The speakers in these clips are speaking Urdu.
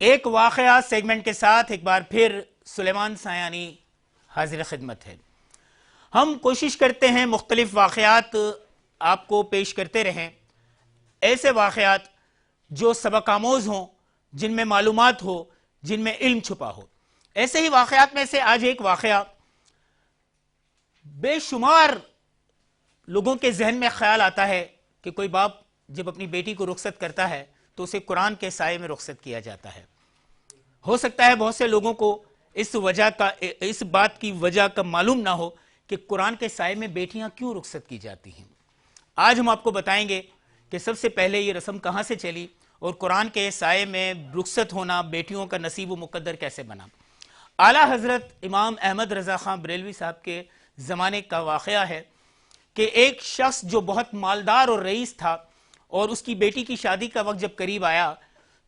ایک واقعہ سیگمنٹ کے ساتھ ایک بار پھر سلیمان سایانی حاضر خدمت ہے۔ ہم کوشش کرتے ہیں مختلف واقعات آپ کو پیش کرتے رہیں، ایسے واقعات جو سبق آموز ہوں، جن میں معلومات ہو، جن میں علم چھپا ہو۔ ایسے ہی واقعات میں سے آج ایک واقعہ بے شمار لوگوں کے ذہن میں خیال آتا ہے کہ کوئی باپ جب اپنی بیٹی کو رخصت کرتا ہے تو اسے قرآن کے سائے میں رخصت کیا جاتا ہے۔ ہو سکتا ہے بہت سے لوگوں کو اس بات کی وجہ کا معلوم نہ ہو کہ قرآن کے سائے میں بیٹیاں کیوں رخصت کی جاتی ہیں۔ آج ہم آپ کو بتائیں گے کہ سب سے پہلے یہ رسم کہاں سے چلی اور قرآن کے سائے میں رخصت ہونا بیٹیوں کا نصیب و مقدر کیسے بنا۔ اعلیٰ حضرت امام احمد رضا خان بریلوی صاحب کے زمانے کا واقعہ ہے کہ ایک شخص جو بہت مالدار اور رئیس تھا، اور اس کی بیٹی کی شادی کا وقت جب قریب آیا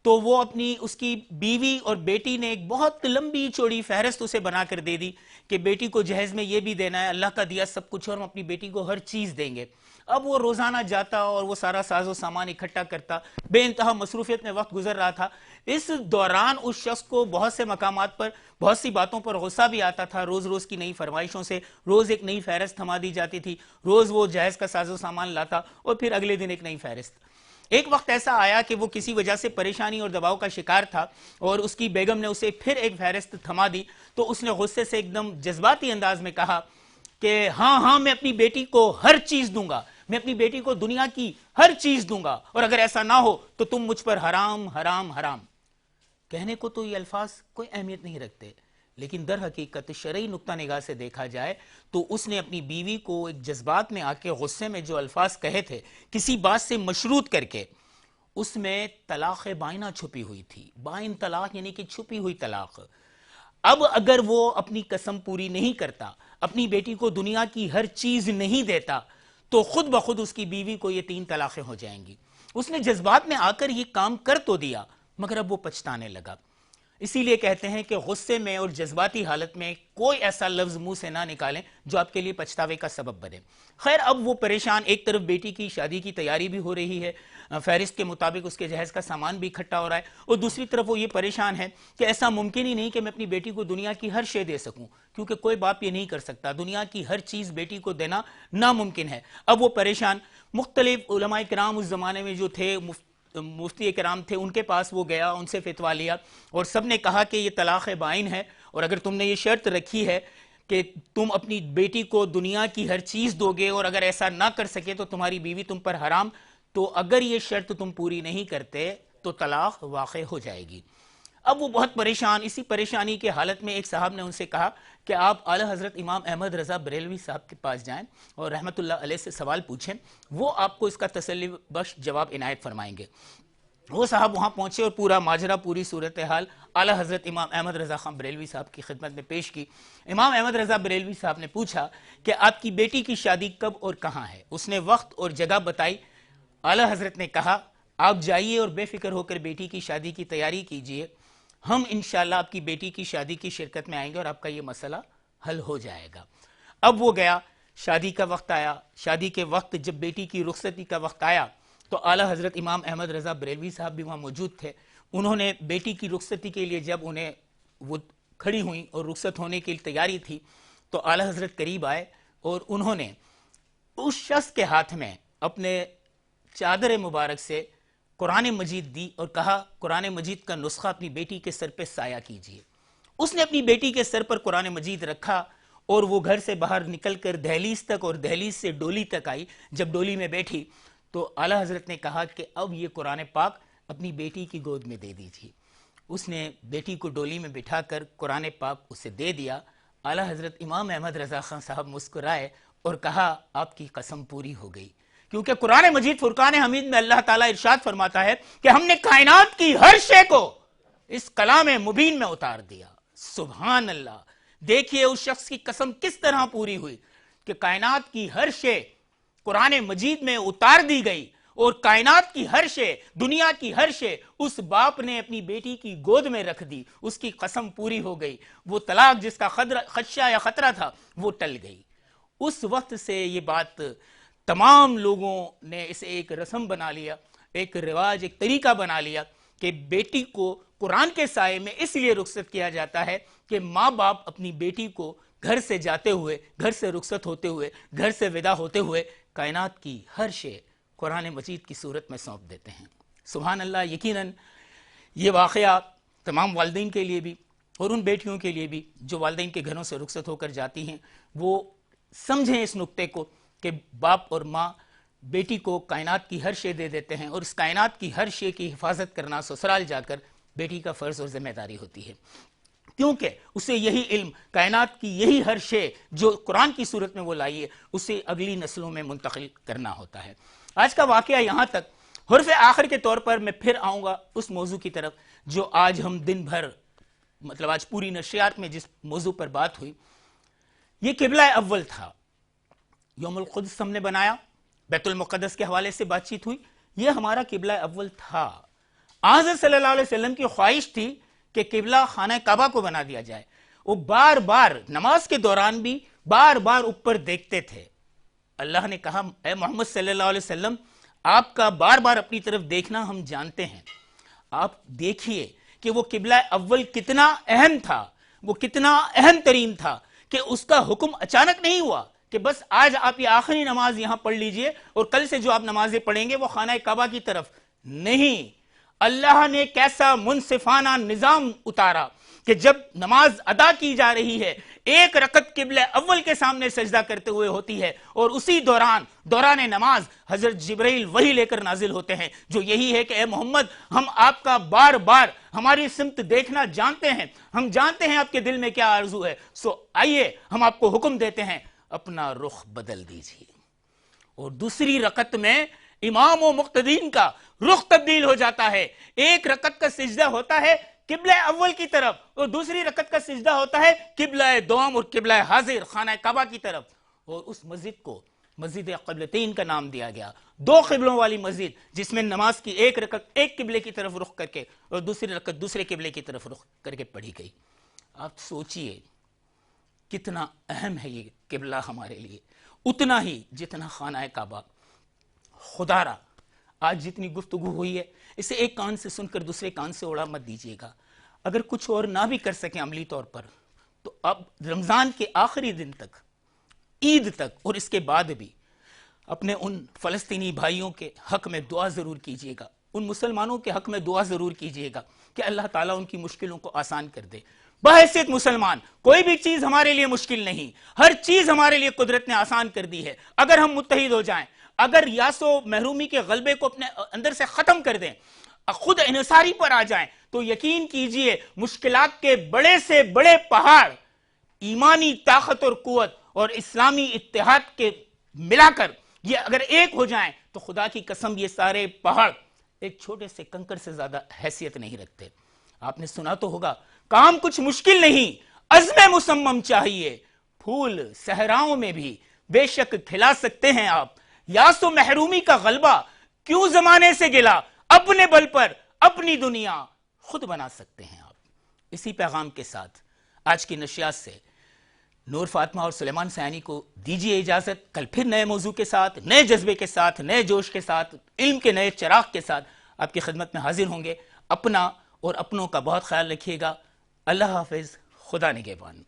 تو وہ اس کی بیوی اور بیٹی نے ایک بہت لمبی چوڑی فہرست اسے بنا کر دے دی کہ بیٹی کو جہیز میں یہ بھی دینا ہے، اللہ کا دیا سب کچھ، اور ہم اپنی بیٹی کو ہر چیز دیں گے۔ اب وہ روزانہ جاتا اور وہ سارا ساز و سامان اکٹھا کرتا، بے انتہا مصروفیت میں وقت گزر رہا تھا۔ اس دوران اس شخص کو بہت سے مقامات پر بہت سی باتوں پر غصہ بھی آتا تھا۔ روز روز کی نئی فرمائشوں سے روز ایک نئی فہرست تھما دی جاتی تھی، روز وہ جہیز کا ساز و سامان لاتا اور پھر اگلے دن ایک نئی فہرست۔ ایک وقت ایسا آیا کہ وہ کسی وجہ سے پریشانی اور دباؤ کا شکار تھا اور اس کی بیگم نے اسے پھر ایک فہرست تھما دی تو اس نے غصے سے ایک دم جذباتی انداز میں کہا کہ ہاں میں اپنی بیٹی کو ہر چیز دوں گا، میں اپنی بیٹی کو دنیا کی ہر چیز دوں گا، اور اگر ایسا نہ ہو تو تم مجھ پر حرام حرام حرام۔ کہنے کو تو یہ الفاظ کوئی اہمیت نہیں رکھتے، لیکن در حقیقت شرعی نقطہ نگاہ سے دیکھا جائے تو اس نے اپنی بیوی کو ایک جذبات میں آ کے غصے میں جو الفاظ کہے تھے کسی بات سے مشروط کر کے، اس میں طلاق بائنہ چھپی ہوئی تھی۔ بائن طلاق یعنی کہ چھپی ہوئی طلاق۔ اب اگر وہ اپنی قسم پوری نہیں کرتا، اپنی بیٹی کو دنیا کی ہر چیز نہیں دیتا تو خود بخود اس کی بیوی کو یہ 3 طلاقیں ہو جائیں گی۔ اس نے جذبات میں آ کر یہ کام کر تو دیا مگر اب وہ پچھتانے لگا۔ اسی لیے کہتے ہیں کہ غصے میں اور جذباتی حالت میں کوئی ایسا لفظ منہ سے نہ نکالیں جو آپ کے لیے پچھتاوے کا سبب بنے۔ خیر، اب وہ پریشان، ایک طرف بیٹی کی شادی کی تیاری بھی ہو رہی ہے، فہرست کے مطابق اس کے جہیز کا سامان بھی اکٹھا ہو رہا ہے، اور دوسری طرف وہ یہ پریشان ہے کہ ایسا ممکن ہی نہیں کہ میں اپنی بیٹی کو دنیا کی ہر شے دے سکوں، کیونکہ کوئی باپ یہ نہیں کر سکتا، دنیا کی ہر چیز بیٹی کو دینا ناممکن ہے۔ اب وہ پریشان، مختلف علماء کرام اس زمانے میں جو تھے، مفتی کرام تھے، ان کے پاس وہ گیا، ان سے فتویٰ لیا اور سب نے کہا کہ یہ طلاق بائن ہے، اور اگر تم نے یہ شرط رکھی ہے کہ تم اپنی بیٹی کو دنیا کی ہر چیز دو گے اور اگر ایسا نہ کر سکے تو تمہاری بیوی تم پر حرام، تو اگر یہ شرط تم پوری نہیں کرتے تو طلاق واقع ہو جائے گی۔ اب وہ بہت پریشان، اسی پریشانی کے حالت میں ایک صاحب نے ان سے کہا کہ آپ اعلیٰ حضرت امام احمد رضا بریلوی صاحب کے پاس جائیں اور رحمت اللہ علیہ سے سوال پوچھیں، وہ آپ کو اس کا تسلی بخش جواب عنایت فرمائیں گے۔ وہ صاحب وہاں پہنچے اور پورا ماجرا، پوری صورتحال اعلیٰ حضرت امام احمد رضا خان بریلوی صاحب کی خدمت میں پیش کی۔ امام احمد رضا بریلوی صاحب نے پوچھا کہ آپ کی بیٹی کی شادی کب اور کہاں ہے؟ اس نے وقت اور جگہ بتائی۔ اعلیٰ حضرت نے کہا آپ جائیے اور بے فکر ہو کر بیٹی کی شادی کی تیاری کیجئے، ہم انشاءاللہ آپ کی بیٹی کی شادی کی شرکت میں آئیں گے اور آپ کا یہ مسئلہ حل ہو جائے گا۔ اب وہ گیا، شادی کا وقت آیا، شادی کے وقت جب بیٹی کی رخصتی کا وقت آیا تو اعلیٰ حضرت امام احمد رضا بریلوی صاحب بھی وہاں موجود تھے۔ انہوں نے بیٹی کی رخصتی کے لیے جب انہیں وہ کھڑی ہوئیں اور رخصت ہونے کی تیاری تھی تو اعلیٰ حضرت قریب آئے اور انہوں نے اس شخص کے ہاتھ میں اپنے چادر مبارک سے قرآن مجید دی اور کہا قرآن مجید کا نسخہ اپنی بیٹی کے سر پہ سایہ کیجیے۔ اس نے اپنی بیٹی کے سر پر قرآن مجید رکھا اور وہ گھر سے باہر نکل کر دہلیز تک اور دہلیز سے ڈولی تک آئی۔ جب ڈولی میں بیٹھی تو اعلیٰ حضرت نے کہا کہ اب یہ قرآن پاک اپنی بیٹی کی گود میں دے دیجیے۔ اس نے بیٹی کو ڈولی میں بٹھا کر قرآن پاک اسے دے دیا۔ اعلیٰ حضرت امام احمد رضا خان صاحب مسکرائے اور کہا آپ کی قسم پوری ہو گئی، کیونکہ قرآن مجید فرقان حمید میں اللہ تعالیٰ ارشاد فرماتا ہے کہ ہم نے کائنات کی ہر شے کو اس کلام مبین میں اتار دیا۔ سبحان اللہ! دیکھیے اس شخص کی قسم کس طرح پوری ہوئی کہ کائنات کی ہر شے قرآن مجید میں اتار دی گئی، اور کائنات کی ہر شے، دنیا کی ہر شے اس باپ نے اپنی بیٹی کی گود میں رکھ دی، اس کی قسم پوری ہو گئی۔ وہ طلاق جس کا خدشہ یا خطرہ تھا وہ ٹل گئی۔ اس وقت سے یہ بات تمام لوگوں نے اسے ایک رسم بنا لیا، ایک رواج، ایک طریقہ بنا لیا کہ بیٹی کو قرآن کے سائے میں اس لیے رخصت کیا جاتا ہے کہ ماں باپ اپنی بیٹی کو گھر سے جاتے ہوئے، گھر سے رخصت ہوتے ہوئے، گھر سے ودا ہوتے ہوئے کائنات کی ہر شے قرآن مجید کی صورت میں سونپ دیتے ہیں۔ سبحان اللہ، یقیناً یہ واقعہ تمام والدین کے لیے بھی اور ان بیٹیوں کے لیے بھی جو والدین کے گھروں سے رخصت ہو کر جاتی ہیں، وہ سمجھیں اس نقطے کو کہ باپ اور ماں بیٹی کو کائنات کی ہر شے دے دیتے ہیں، اور اس کائنات کی ہر شے کی حفاظت کرنا سسرال جا کر بیٹی کا فرض اور ذمہ داری ہوتی ہے، کیونکہ اسے یہی علم، کائنات کی یہی ہر شے جو قرآن کی صورت میں وہ لائی ہے، اسے اگلی نسلوں میں منتقل کرنا ہوتا ہے۔ آج کا واقعہ یہاں تک۔ حرف آخر کے طور پر میں پھر آؤں گا اس موضوع کی طرف جو آج ہم دن بھر، مطلب آج پوری نشریات میں جس موضوع پر بات ہوئی، یہ قبلہ اول تھا۔ یوم القدس ہم نے بنایا، بیت المقدس کے حوالے سے بات چیت ہوئی، یہ ہمارا قبلہ اول تھا۔ حضرت صلی اللہ علیہ وسلم کی خواہش تھی کہ قبلہ خانہ کعبہ کو بنا دیا جائے۔ وہ بار بار نماز کے دوران بھی بار بار اوپر دیکھتے تھے۔ اللہ نے کہا، اے محمد صلی اللہ علیہ وسلم، آپ کا بار بار اپنی طرف دیکھنا ہم جانتے ہیں، آپ دیکھیے کہ وہ قبلہ اول کتنا اہم تھا، وہ کتنا اہم ترین تھا کہ اس کا حکم اچانک نہیں ہوا کہ بس آج آپ یہ آخری نماز یہاں پڑھ لیجئے اور کل سے جو آپ نمازیں پڑھیں گے وہ خانہ کعبہ کی طرف نہیں۔ اللہ نے کیسا منصفانہ نظام اتارا کہ جب نماز ادا کی جا رہی ہے، ایک رکعت قبلہ اول کے سامنے سجدہ کرتے ہوئے ہوتی ہے، اور اسی دوران نماز حضرت جبرائیل وحی لے کر نازل ہوتے ہیں جو یہی ہے کہ اے محمد، ہم آپ کا بار بار ہماری سمت دیکھنا جانتے ہیں، ہم جانتے ہیں آپ کے دل میں کیا آرزو ہے، سو آئیے ہم آپ کو حکم دیتے ہیں اپنا رخ بدل دیجیے۔ اور دوسری رکعت میں امام و مقتدین کا رخ تبدیل ہو جاتا ہے۔ ایک رکعت کا سجدہ ہوتا ہے قبلہ اول کی طرف، اور دوسری رکعت کا سجدہ ہوتا ہے قبلہ دوم اور قبلہ حاضر خانہ کعبہ کی طرف، اور اس مسجد کو مسجد قبلتین کا نام دیا گیا، دو قبلوں والی مسجد جس میں نماز کی ایک رکعت ایک قبلے کی طرف رخ کر کے اور دوسری رکعت دوسرے قبلے کی طرف رخ کر کے پڑھی گئی۔ آپ سوچئے کتنا اہم ہے یہ قبلہ ہمارے لیے، اتنا ہی جتنا خانہ کعبہ۔ خدا را آج جتنی گفتگو ہوئی ہے اسے ایک کان سے سن کر دوسرے کان سے اڑا مت دیجیے گا۔ اگر کچھ اور نہ بھی کر سکیں عملی طور پر تو اب رمضان کے آخری دن تک، عید تک اور اس کے بعد بھی اپنے ان فلسطینی بھائیوں کے حق میں دعا ضرور کیجیے گا، ان مسلمانوں کے حق میں دعا ضرور کیجیے گا کہ اللہ تعالیٰ ان کی مشکلوں کو آسان کر دے۔ بحیثیت مسلمان کوئی بھی چیز ہمارے لیے مشکل نہیں، ہر چیز ہمارے لیے قدرت نے آسان کر دی ہے۔ اگر ہم متحد ہو جائیں، اگر یاس و محرومی کے غلبے کو اپنے اندر سے ختم کر دیں، خود انحصاری پر آ جائیں، تو یقین کیجئے مشکلات کے بڑے سے بڑے پہاڑ ایمانی طاقت اور قوت اور اسلامی اتحاد کے ملا کر یہ اگر ایک ہو جائیں تو خدا کی قسم یہ سارے پہاڑ ایک چھوٹے سے کنکر سے زیادہ حیثیت نہیں رکھتے۔ آپ نے سنا تو ہوگا، کام کچھ مشکل نہیں، عزم مصمم چاہیے، پھول صحراؤں میں بھی بے شک کھلا سکتے ہیں آپ، یاس و محرومی کا غلبہ کیوں زمانے سے گلا، اپنے بل پر اپنی دنیا خود بنا سکتے ہیں آپ۔ اسی پیغام کے ساتھ آج کی نشریات سے نور فاطمہ اور سلیمان سیانی کو دیجیے اجازت۔ کل پھر نئے موضوع کے ساتھ، نئے جذبے کے ساتھ، نئے جوش کے ساتھ، علم کے نئے چراغ کے ساتھ آپ کی خدمت میں حاضر ہوں گے۔ اپنا اور اپنوں کا بہت خیال رکھیے گا۔ اللہ حافظ، خدا نگہبان۔